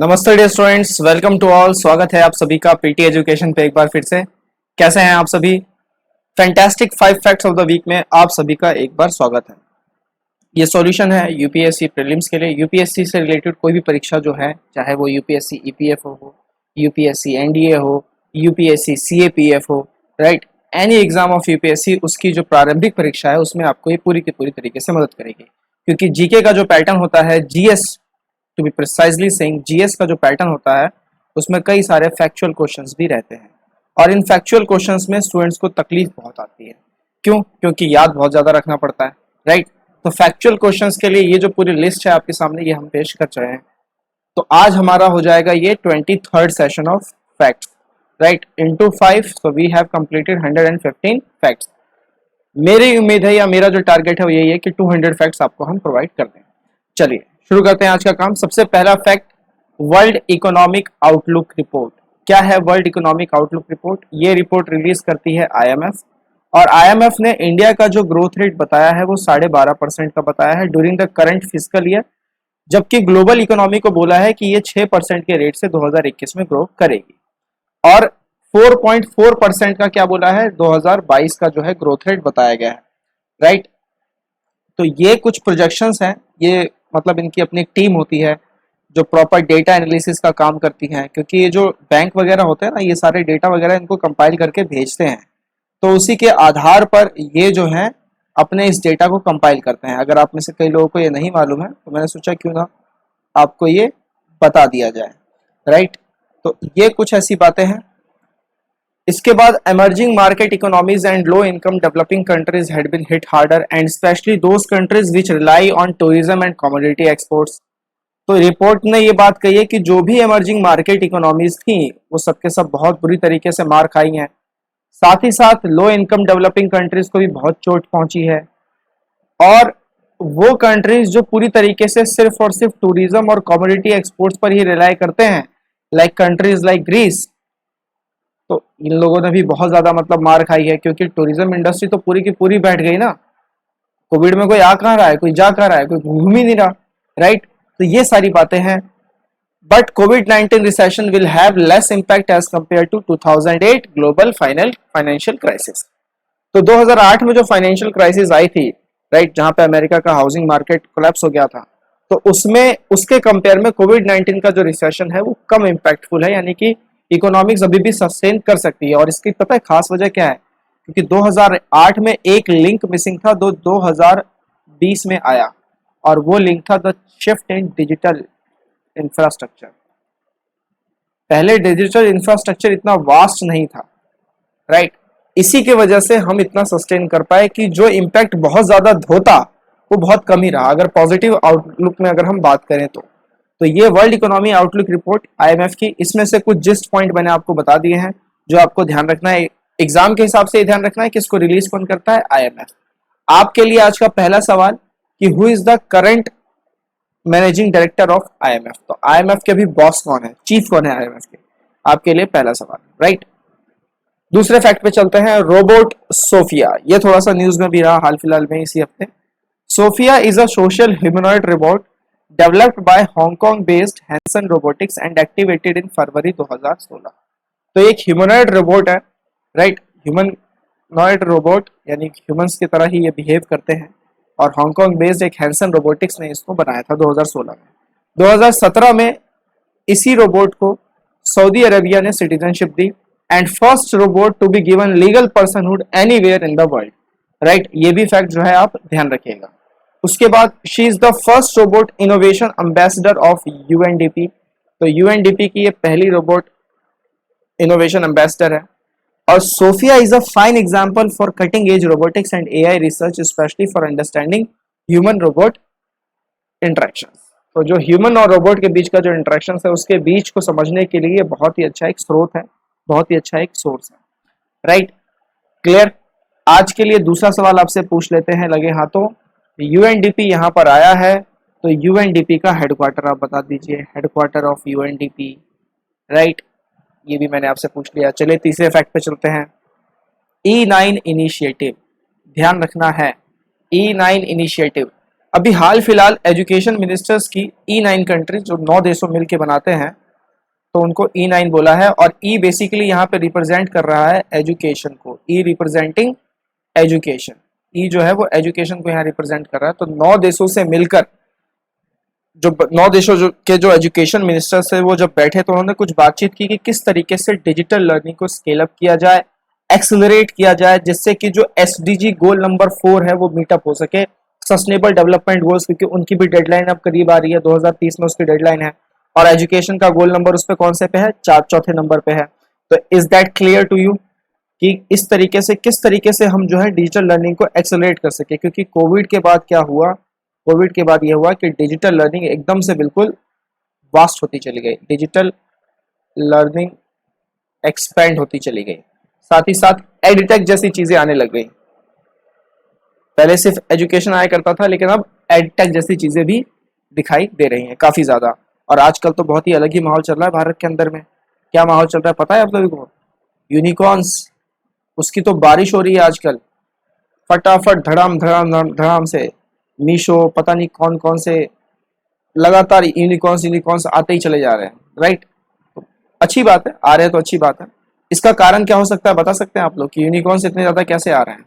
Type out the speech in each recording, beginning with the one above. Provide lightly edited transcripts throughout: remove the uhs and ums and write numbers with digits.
नमस्ते dear students, welcome to all. स्वागत है आप सभी का पीटी एजुकेशन पे एक बार फिर से। कैसे हैं आप सभी? Fantastic 5 facts of the week में आप सभी का एक बार स्वागत है। ये सॉल्यूशन है यूपीएससी प्रीलिम्स के लिए। यूपीएससी से रिलेटेड कोई भी परीक्षा जो है, चाहे वो यूपीएससी ईपीएफओ हो, यूपीएससी एनडीए हो, यूपीएससी सीएपीएफ हो, right, any exam of UPSC, उसकी जो प्रारंभिक परीक्षा है उसमें आपको ये पूरी की पूरी तरीके से मदद करेगी। क्योंकि जीके का जो पैटर्न होता है, GS to be precisely saying, GS का जो पैटर्न होता है उसमें कई सारे फैक्चुअल क्वेश्चंस भी रहते हैं और इन फैक्चुअल क्वेश्चंस में स्टूडेंट्स को तकलीफ बहुत आती है। क्यों? क्योंकि याद बहुत ज्यादा रखना पड़ता है, राइट। तो फैक्चुअल क्वेश्चंस के लिए ये जो पूरी लिस्ट है आपके सामने, ये हम पेश कर रहे हैं। तो आज हमारा हो जाएगा ये 23rd session of facts, right, into 5। So we have completed 115 facts. मेरी उम्मीद है या मेरा जो टारगेट है वो यही है कि 200 फैक्ट्स आपको हम प्रोवाइड कर दें। चलिए शुरू करते हैं आज का काम। सबसे पहला fact, world economic outlook report. क्या है वर्ल्ड इकोनॉमिक आउटलुक रिपोर्ट? ये रिपोर्ट रिलीज करती है आईएमएफ, और आईएमएफ ने इंडिया का जो ग्रोथ रेट बताया है वो 12.5% का बताया है during the current fiscal year, जबकि ग्लोबल इकोनॉमी को बोला है कि ये 6% के रेट से 2021 में ग्रो करेगी। और 4.4% का क्या बोला है, 2022 का जो है ग्रोथ रेट बताया गया है, राइट। तो ये कुछ प्रोजेक्शंस हैं, ये मतलब इनकी अपनी एक टीम होती है जो प्रॉपर डेटा एनालिसिस का काम करती है, क्योंकि ये जो बैंक वगैरह होते हैं ना, ये सारे डेटा वगैरह इनको कंपाइल करके भेजते हैं, तो उसी के आधार पर ये जो है अपने इस डेटा को कंपाइल करते हैं। अगर आप में से कई लोगों को ये नहीं मालूम है तो मैंने सोचा क्यों ना आपको ये बता दिया जाए, राइट। तो ये कुछ ऐसी बातें हैं। इसके बाद, emerging market economies and low income developing countries had been hit harder and especially those countries which rely on tourism and commodity exports। तो रिपोर्ट ने ये बात कही है कि जो भी emerging market economies थी वो सबके सब बहुत बुरी तरीके से मार खाई हैं। साथ ही साथ लो इनकम डेवलपिंग कंट्रीज को भी बहुत चोट पहुंची है, और वो कंट्रीज जो पूरी तरीके से सिर्फ और सिर्फ टूरिज्म और कमोडिटी एक्सपोर्ट्स पर ही रिलाई करते हैं, लाइक कंट्रीज लाइक ग्रीस, तो इन लोगों ने भी बहुत ज्यादा मतलब मार खाई है, क्योंकि टूरिज्म इंडस्ट्री तो पूरी की पूरी बैठ गई ना। कोविड में कोई आ कहाँ रहा है, कोई जा कहाँ रहा है, कोई घूम ही नहीं रहा, राइट। तो ये सारी बातें हैं। बट कोविड-19 recession will have less impact as compare to 2008 global financial crisis. तो 2008 में जो फाइनेंशियल क्राइसिस आई थी, राइट, जहां पे अमेरिका का हाउसिंग मार्केट कोलैप्स हो गया था, तो उसमें उसके कंपेयर में कोविड-19 का जो रिसेशन है वो कम इम्पैक्टफुल है, यानी कि इकोनॉमिक्स अभी भी सस्टेन कर सकती है। और इसकी पता है खास वजह क्या है? क्योंकि 2008 में एक लिंक मिसिंग था, 2020 में आया, और वो लिंक था the shift in digital infrastructure. पहले डिजिटल इंफ्रास्ट्रक्चर इतना वास्ट नहीं था, राइट। इसी की वजह से हम इतना सस्टेन कर पाए कि जो इम्पैक्ट बहुत ज्यादा होता वो बहुत कम ही रहा, अगर पॉजिटिव आउटलुक में अगर हम बात करें तो ये world economy outlook report IMF की, इसमें से कुछ जिस्ट पॉइंट मैंने आपको बता दिए हैं जो आपको ध्यान रखना है। एग्जाम के हिसाब से ये ध्यान रखना है कि इसको रिलीज कौन करता है, आईएमएफ। आपके लिए आज का पहला सवाल कि who is the current managing director of IMF. तो आईएमएफ के अभी बॉस कौन है, चीफ कौन है आईएमएफ के? आपके लिए पहला सवाल, राइट। दूसरे फैक्ट पे चलते हैं, रोबोट सोफिया। ये थोड़ा सा न्यूज में भी रहा हाल फिलहाल में इसी हफ्ते। Sophia is a social humanoid robot developed by Hong Kong based Hanson Robotics and activated in फरवरी 2016। तो एक ह्यूमनॉइड रोबोट है, राइट। ह्यूमनॉइड रोबोट यानी ह्यूमंस की तरह ही ये बिहेव करते हैं, और हांगकांग बेस्ड एक हैंसन रोबोटिक्स ने इसको बनाया था 2016 में। 2017 में इसी रोबोट को सऊदी अरेबिया ने सिटीजनशिप दी, and first robot to be given legal personhood anywhere in the world, right. ये भी फैक्ट जो है आप ध्यान रखिएगा। उसके बाद, she is the first robot innovation ambassador of UNDP. तो यूएनडीपी की ये पहली रोबोट इनोवेशन एम्बेसडर है। और Sophia is a fine example for cutting edge robotics and AI research, specially for understanding human robot interactions. तो जो human और robot के बीच का जो इंटरेक्शन है उसके बीच को समझने के लिए बहुत ही अच्छा एक स्रोत है, बहुत ही अच्छा एक सोर्स है, राइट। क्लियर? आज के लिए दूसरा सवाल आपसे पूछ लेते हैं लगे हाथों। यूएनडीपी यहाँ पर आया है, तो यूएनडीपी का हेडक्वार्टर आप बता दीजिए, हेडक्वार्टर ऑफ यूएनडीपी, राइट। ये भी मैंने आपसे पूछ लिया। चलिए तीसरे फैक्ट पे चलते हैं। E9 इनिशिएटिव, ध्यान रखना है, E9 इनिशिएटिव अभी हाल फिलहाल एजुकेशन मिनिस्टर्स की E9 कंट्रीज जो 9 देशों मिलके बनाते हैं, तो उनको E9 बोला है। और ई बेसिकली यहाँ पे रिप्रेजेंट कर रहा है एजुकेशन को, ई रिप्रेजेंटिंग एजुकेशन। ई जो है वो एजुकेशन को यहाँ रिप्रेजेंट कर रहा है। तो 9 देशों से मिलकर जो 9 देशों के जो एजुकेशन मिनिस्टर्स है वो जब बैठे तो उन्होंने कुछ बातचीत की कि किस तरीके से डिजिटल लर्निंग को स्केल अप किया जाए, एक्सेलरेट किया जाए, जिससे कि जो SDG गोल नंबर 4 है वो मीटअप हो सके, सस्टेनेबल डेवलपमेंट गोल्स, क्योंकि उनकी भी डेडलाइन अब करीब आ रही है, 2030 में उसकी डेडलाइन है। और एजुकेशन का गोल नंबर उस पर कौन से पे है, चौथे नंबर पे है। तो is that clear to you कि इस तरीके से किस तरीके से हम जो है डिजिटल लर्निंग को एक्सेलरेट कर सके? क्योंकि कोविड के बाद क्या हुआ, कोविड के बाद यह हुआ कि डिजिटल लर्निंग एकदम से बिल्कुल वास्ट होती चली गई, डिजिटल लर्निंग एक्सपेंड होती चली गई, साथ ही साथ एडटेक जैसी चीजें आने लग गई। पहले सिर्फ एजुकेशन आया करता था, लेकिन अब एडटेक जैसी चीजें भी दिखाई दे रही हैं काफी ज्यादा। और आजकल तो बहुत ही अलग ही माहौल चल रहा है भारत के अंदर में। क्या माहौल चल रहा है पता है आप सभी को? यूनिकॉर्न्स, उसकी तो बारिश हो रही है आजकल, फटाफट धड़ाम धड़ाम धड़ाम धड़ाम से। मीशो, पता नहीं कौन कौन से, लगातार यूनिकॉर्न्स यूनिकॉर्न्स आते ही चले जा रहे हैं, राइट? तो अच्छी बात है, आ रहे हैं तो अच्छी बात है। इसका कारण क्या हो सकता है बता सकते हैं आप लोग कि यूनिकॉर्न्स इतने ज्यादा कैसे आ रहे हैं?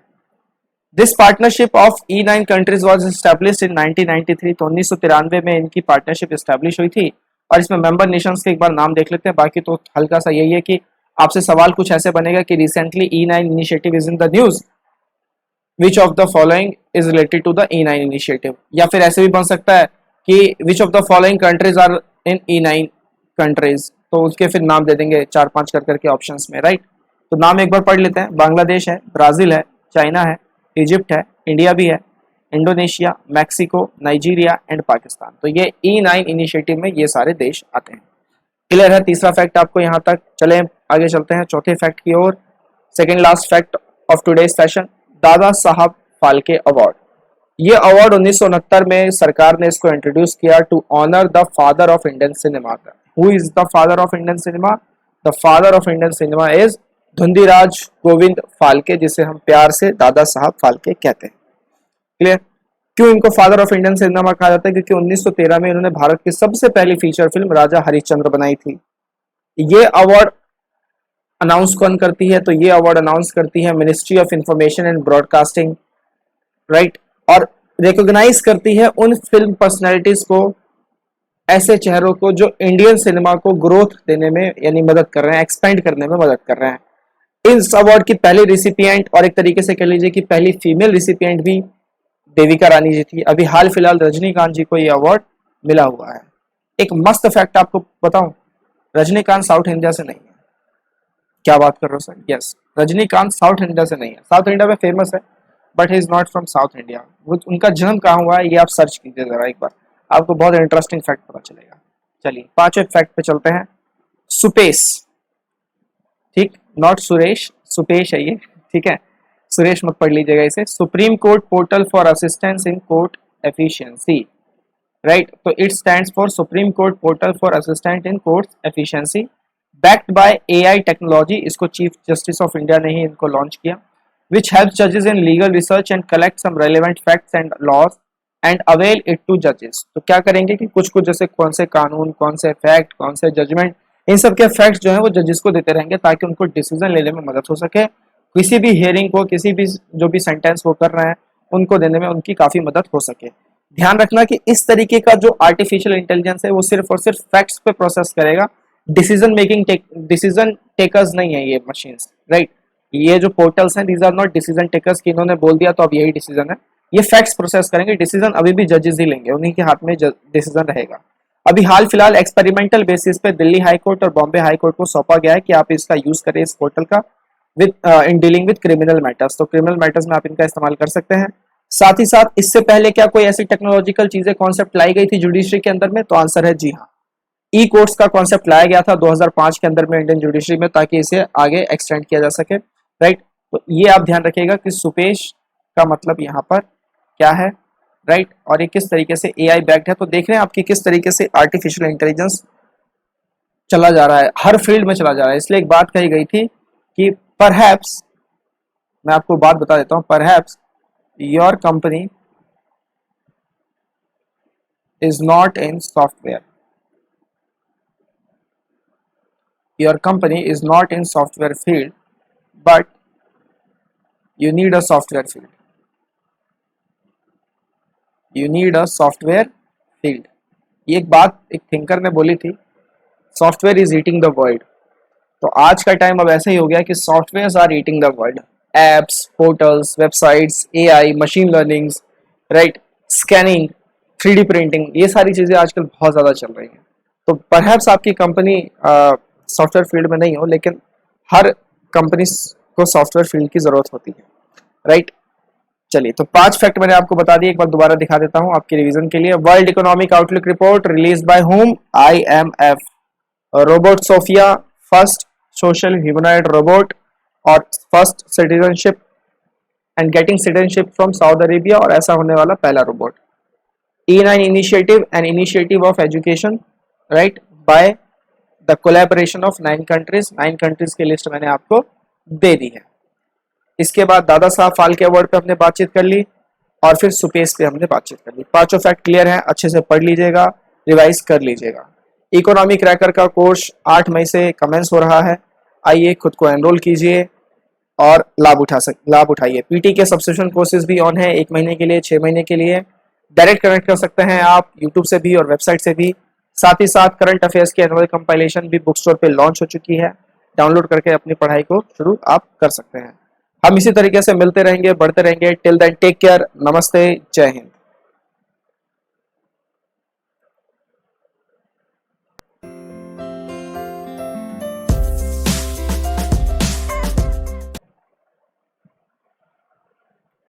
This partnership of E9 countries was established in 1993। तो 1993 में इनकी पार्टनरशिप एस्टैब्लिश हुई थी। और इसमें मेंबर नेशंस के एक बार नाम देख लेते हैं, बाकी तो हल्का सा यही है कि आपसे सवाल कुछ ऐसे बनेगा कि recently E9 initiative is in the news, which of the following is related to the E9 initiative. या फिर ऐसे भी बन सकता है कि which of the following countries are in E9 countries, तो उसके फिर नाम दे देंगे 4-5 कर करके ऑप्शंस में, राइट? तो नाम एक बार पढ़ लेते हैं। बांग्लादेश है, ब्राजील है, चाइना है, इजिप्ट है, इंडिया भी है, Indonesia, Mexico, Nigeria and Pakistan. तो ये E9 इनिशिएटिव में ये सारे देश आते हैं। क्लियर है? तीसरा फैक्ट आपको यहाँ तक। चले आगे चलते हैं चौथे फैक्ट की ओर। Second last fact of today session, Dada Saheb Phalke award. ये अवार्ड 1969 में सरकार ने इसको इंट्रोड्यूस किया to honour the father of Indian cinema. Who is the father of Indian cinema? The father of Indian cinema is Dhundiraj Govind Phalke, जिसे हम प्यार से दादा साहब फाल्के कहते हैं। क्लियर? क्यों इनको फादर ऑफ इंडियन सिनेमा कहा जाता है? क्योंकि 1913 में इन्होंने भारत की सबसे पहली फीचर फिल्म राजा हरिश्चंद्र बनाई थी। ये अवार्ड अनाउंस कौन करती है? तो ये अवार्ड अनाउंस करती है ministry of information and broadcasting, right? और रिकॉग्नाइज करती है उन फिल्म पर्सनैलिटीज को, ऐसे चेहरों को जो इंडियन सिनेमा को ग्रोथ देने में यानी मदद कर रहे हैं, एक्सपेंड करने में मदद कर रहे हैं। इस अवार्ड की पहली रिसिपिएंट और एक तरीके से कह लीजिए कि पहली फीमेल रिसिपिएंट भी देविका रानी जी थी। अभी हाल फिलहाल रजनीकांत जी को यह अवार्ड मिला हुआ है। एक मस्त फैक्ट आपको बताऊं, रजनीकांत साउथ इंडिया से नहीं है। क्या बात कर रहे हो sir? Yes, Rajinikanth south India से नहीं है। साउथ इंडिया में फेमस है, but he is not from south India. वो उनका जन्म कहाँ हुआ है ये आप सर्च कीजिए जरा एक बार, आपको बहुत इंटरेस्टिंग फैक्ट पता चलेगा। चलिए पांचवें फैक्ट पे चलते हैं। सुपेश, ठीक, नॉट सुरेश, सुपेश है ये, ठीक है? सुरेश मत पढ़ लीजिएगा इसे। Supreme Court portal for assistance in court efficiency, right? तो it stands for Supreme Court portal for assistant in court efficiency, backed by AI technology. इसको चीफ जस्टिस ऑफ इंडिया ने ही इनको लॉन्च किया। which helps judges in legal research and collect some relevant facts and laws and avail it to judges। तो क्या करेंगे कि कुछ कुछ जैसे कौन से कानून, कौन से फैक्ट, कौन से जजमेंट, इन सब के फैक्ट्स जो है वो जजेस को देते रहेंगे ताकि उनको डिसीजन लेने में मदद हो सके। किसी भी हियरिंग को, किसी भी जो भी सेंटेंस वो कर रहे हैं उनको देने में उनकी काफी मदद हो सके। ध्यान रखना कि इस तरीके का जो आर्टिफिशियल इंटेलिजेंस है वो सिर्फ और सिर्फ फैक्ट्स पे प्रोसेस करेगा, डिसीजन टेकर्स नहीं है ये मशीन्स, राइट? ये जो पोर्टल्स हैं, these are not decision takers कि इन्होंने बोल दिया तो अब यही डिसीजन है। ये फैक्ट्स प्रोसेस करेंगे, डिसीजन अभी भी जजेस ही लेंगे, उन्हीं के हाथ में डिसीजन रहेगा। अभी हाल फिलहाल एक्सपेरिमेंटल बेसिस पे दिल्ली हाई कोर्ट और बॉम्बे हाई कोर्ट को सौंपा गया है कि आप इसका यूज करें इस पोर्टल का with in dealing with criminal matters. तो क्रिमिनल मैटर्स में आप इनका इस्तेमाल कर सकते हैं। साथ ही साथ इससे पहले क्या कोई ऐसी टेक्नोलॉजिकल चीजें कॉन्सेप्ट लाई गई थी जुडिशरी के अंदर में? तो आंसर है जी हाँ, ई कोर्ट्स का कॉन्सेप्ट लाया गया था 2005 के अंदर में इंडियन जुडिशरी में, ताकि इसे आगे एक्सटेंड किया जा सके, राइट? तो ये आप ध्यान रखिएगा कि सुपेश का मतलब यहाँ पर क्या है, राइट? और ये किस तरीके से AI बैक्ड है। तो देख रहे हैं आपकी किस तरीके से आर्टिफिशियल इंटेलिजेंस चला जा रहा है, हर फील्ड में चला जा रहा है। इसलिए एक बात कही गई थी कि परहैप्स, मैं आपको बात बता देता हूँ, perhaps your company is not in software. Your company is not in software field, but you need a software field. You need a software field. ये एक बात एक थिंकर ने बोली थी, software is eating the world. तो आज का टाइम अब ऐसा ही हो गया कि software are eating the world. Apps, portals, websites, AI, machine learnings, right, scanning, 3D printing, ये सारी चीज़ें आजकल बहुत ज़्यादा चल रही हैं. तो परहैप्स आपकी कंपनी सॉफ्टवेयर फील्ड में नहीं हो, लेकिन हर कंपनी को सॉफ्टवेयर फील्ड की ज़रूरत होती है, राइट. चलिए, तो 5 फैक्ट मैंने आपको बता दिए, एक बार दोबारा दिखा देता हूँ आपके रिवीजन के लिए. World economic outlook report release by whom? IMF. Robot Sophia, first social humanoid robot और first citizenship and getting citizenship from Saudi Arabia, और ऐसा होने वाला पहला robot. E9 initiative, an initiative of education, right, by the collaboration of 9 countries. 9 countries की list मैंने आपको दे दी है. इसके बाद दादा साहब फाल्के अवार्ड पे हमने बातचीत कर ली, और फिर सुपेस पे हमने बातचीत कर ली. पांचों फैक्ट क्लियर हैं, अच्छे से पढ़ लीजिएगा, रिवाइज कर लीजिएगा. इकोनॉमी क्रैकर का कोर्स 8 मई से कमेंस हो रहा है. आइए, खुद को एनरोल कीजिए और लाभ उठाइए. पीटी के सब्सक्रिप्शन कोर्सेज भी ऑन है, 1 महीने के लिए, 6 महीने के लिए. डायरेक्ट कनेक्ट कर सकते हैं आप यूट्यूब से भी और वेबसाइट से भी. साथ ही साथ करंट अफेयर्स की एनुअल कंपाइलेशन भी बुक स्टोर पे लॉन्च हो चुकी है. डाउनलोड करके अपनी पढ़ाई को शुरू आप कर सकते हैं. हम इसी तरीके से मिलते रहेंगे, बढ़ते रहेंगे. टिल देन टेक केयर, नमस्ते, जय हिंद.